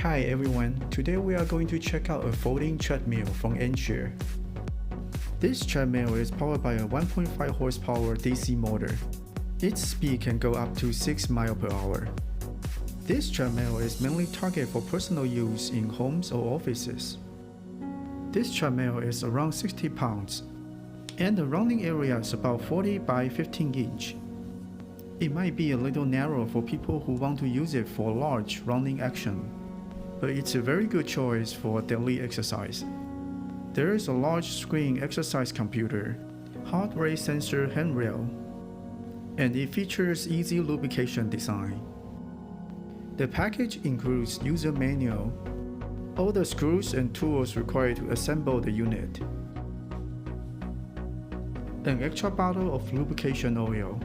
Hi everyone, today we are going to check out a folding treadmill from ANCHEER. This treadmill is powered by a 1.5 horsepower DC motor. Its speed can go up to 6 miles per hour. This treadmill is mainly targeted for personal use in homes or offices. This treadmill is around 60 pounds, and the rounding area is about 40 by 15 inch. It might be a little narrow for people who want to use it for large rounding action, but it's a very good choice for daily exercise. There is a large screen exercise computer, heart rate sensor handrail, and it features easy lubrication design. The package includes user manual, all the screws and tools required to assemble the unit, an extra bottle of lubrication oil,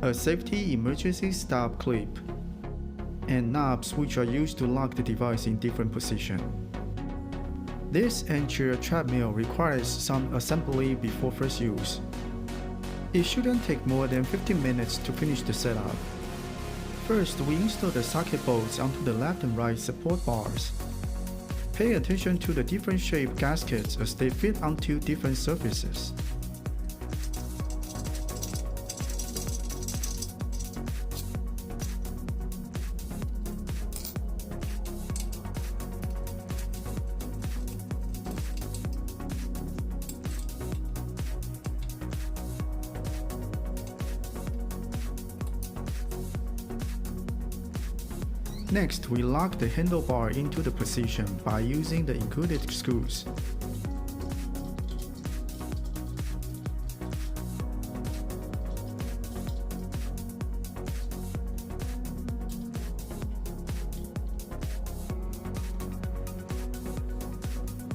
a safety emergency stop clip, and knobs which are used to lock the device in different positions. This ANCHEER treadmill requires some assembly before first use. It shouldn't take more than 15 minutes to finish the setup. First, we install the socket bolts onto the left and right support bars. Pay attention to the different shaped gaskets as they fit onto different surfaces. Next, we lock the handlebar into the position by using the included screws.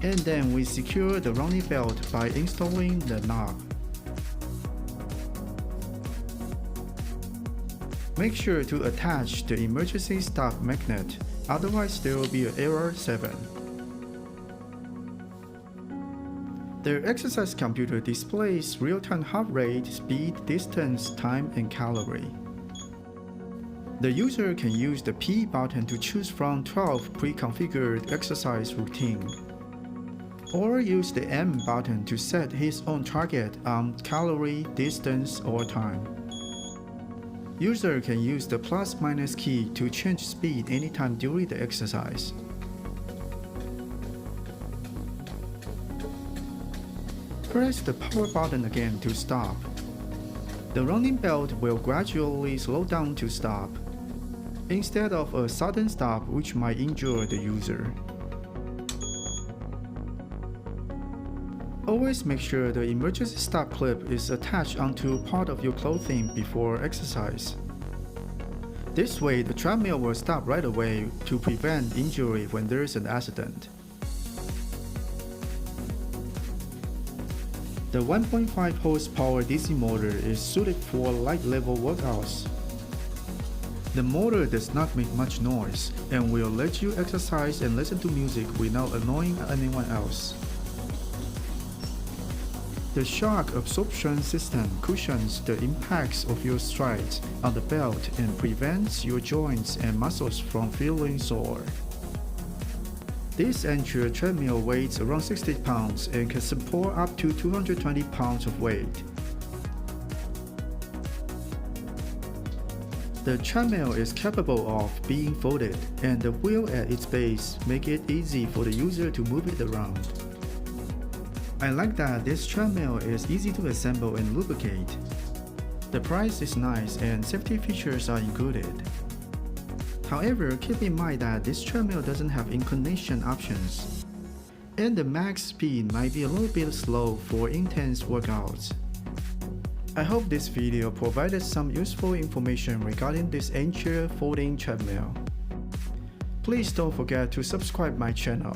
And then we secure the rounding belt by installing the knob. Make sure to attach the emergency stop magnet, otherwise there will be an error 7. The exercise computer displays real-time heart rate, speed, distance, time, and calorie. The user can use the P button to choose from 12 pre-configured exercise routine, or use the M button to set his own target on calorie, distance, or time. User can use the plus-minus key to change speed anytime during the exercise. Press the power button again to stop. The rounding belt will gradually slow down to stop, instead of a sudden stop which might injure the user. Always make sure the emergency stop clip is attached onto part of your clothing before exercise. This way, the treadmill will stop right away to prevent injury when there is an accident. The 1.5 horsepower DC motor is suited for light level workouts. The motor does not make much noise and will let you exercise and listen to music without annoying anyone else. The shock absorption system cushions the impacts of your strides on the belt and prevents your joints and muscles from feeling sore. This ANCHEER treadmill weighs around 60 pounds and can support up to 220 pounds of weight. The treadmill is capable of being folded, and the wheel at its base makes it easy for the user to move it around. I like that this treadmill is easy to assemble and lubricate. The price is nice and safety features are included. However, keep in mind that this treadmill doesn't have inclination options, and the max speed might be a little bit slow for intense workouts. I hope this video provided some useful information regarding this ANCHEER folding treadmill. Please don't forget to subscribe my channel.